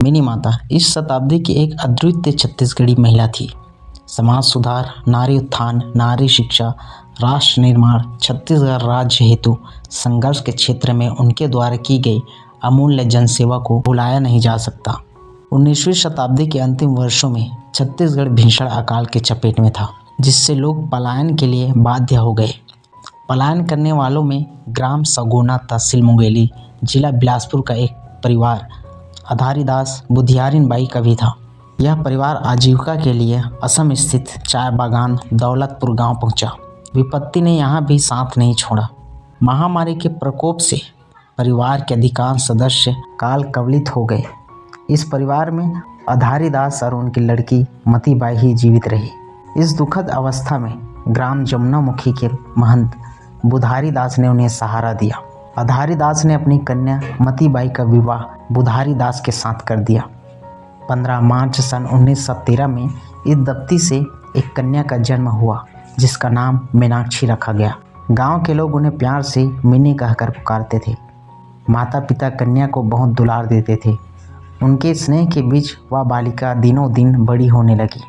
Mini माता इस शताब्दी की एक अद्वितीय छत्तीसगढ़ी महिला थी। समाज सुधार, नारी उत्थान, नारी शिक्षा, राष्ट्र निर्माण, छत्तीसगढ़ राज्य हेतु संघर्ष के क्षेत्र में उनके द्वारा की गई अमूल्य जनसेवा को भुलाया नहीं जा सकता। 19वीं शताब्दी के अंतिम वर्षों में छत्तीसगढ़ भीषण अकाल के चपेट में था, जिससे लोग पलायन के लिए बाध्य हो गए। पलायन करने वालों में ग्राम सगोना, तहसील मुंगेली, जिला बिलासपुर का एक परिवार आधारीदास बुधियारिन बाई का भी था। यह परिवार आजीविका के लिए असम स्थित चाय बागान दौलतपुर गांव पहुंचा। विपत्ति ने यहाँ भी साथ नहीं छोड़ा। महामारी के प्रकोप से परिवार के अधिकांश सदस्य काल कवलित हो गए। इस परिवार में आधारीदास और उनकी लड़की मतीबाई ही जीवित रही। इस दुखद अवस्था में ग्राम जमुनामुखी के महंत बुधारीदास ने उन्हें सहारा दिया। आधारीदास ने अपनी कन्या मतीबाई का विवाह बुधारीदास के साथ कर दिया। 15 मार्च सन 1913 में इस दंपति से एक कन्या का जन्म हुआ, जिसका नाम मीनाक्षी रखा गया। गांव के लोग उन्हें प्यार से मिनी कहकर पुकारते थे। माता पिता कन्या को बहुत दुलार देते थे। उनके स्नेह के बीच वह बालिका दिनों दिन बड़ी होने लगी।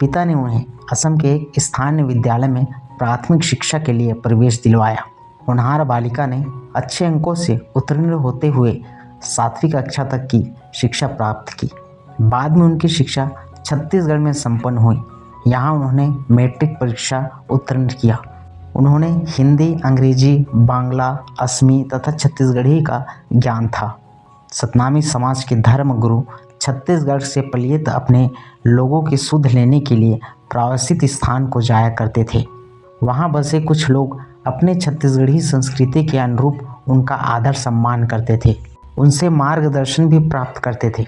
पिता ने उन्हें असम के एक स्थानीय विद्यालय में प्राथमिक शिक्षा के लिए प्रवेश दिलवाया। होनहार बालिका ने अच्छे अंकों से उत्तीर्ण होते हुए 7वीं कक्षा तक की शिक्षा प्राप्त की। बाद में उनकी शिक्षा छत्तीसगढ़ में संपन्न हुई। यहाँ उन्होंने मैट्रिक परीक्षा उत्तीर्ण किया। उन्होंने हिंदी, अंग्रेजी, बांग्ला, असमी तथा छत्तीसगढ़ी का ज्ञान था। सतनामी समाज के धर्म गुरु छत्तीसगढ़ से पलित अपने लोगों की सुध लेने के लिए प्रवासित स्थान को जाया करते थे। वहाँ बसे कुछ लोग अपने छत्तीसगढ़ी संस्कृति के अनुरूप उनका आदर सम्मान करते थे, उनसे मार्गदर्शन भी प्राप्त करते थे।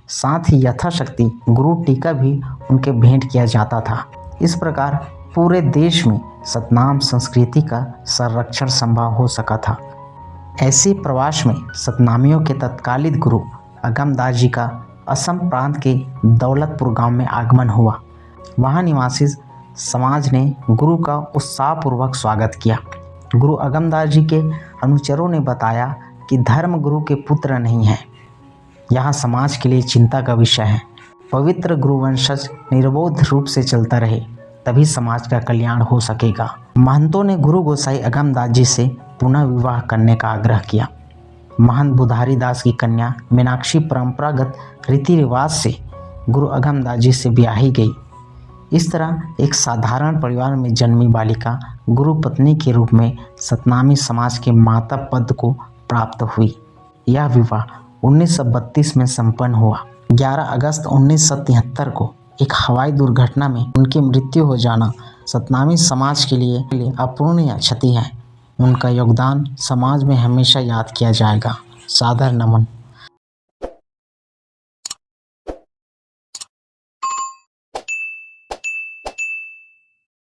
साथ ही यथाशक्ति गुरु टीका भी उनके भेंट किया जाता था। इस प्रकार पूरे देश में सतनाम संस्कृति का संरक्षण संभव हो सका था। ऐसे प्रवास में सतनामियों के तत्कालीन गुरु अगमदास जी का असम प्रांत के दौलतपुर गांव में आगमन हुआ। वहां निवासी समाज ने गुरु का उत्साहपूर्वक स्वागत किया। गुरु अगमदास जी के अनुचरों ने बताया कि धर्म गुरु के पुत्र नहीं है, यह समाज के लिए चिंता का विषय है। पवित्र गुरुवंशज निर्बोध रूप से चलता रहे, तभी समाज का कल्याण हो सकेगा। महंतों ने गुरु गोसाई अगमदास जी से पुनः विवाह करने का आग्रह किया। महंत बुधारीदास की कन्या मीनाक्षी परंपरागत रीति रिवाज से गुरु अगमदास जी से ब्याही गई। इस तरह एक साधारण परिवार में जन्मी बालिका गुरु पत्नी के रूप में सतनामी समाज के माता पद को प्राप्त हुई। यह विवाह 1932 में संपन्न हुआ। 11 अगस्त 1973 को एक हवाई दुर्घटना में उनकी मृत्यु हो जाना सतनामी समाज के लिए अपूर्णीय क्षति है। उनका योगदान समाज में हमेशा याद किया जाएगा। सादर नमन।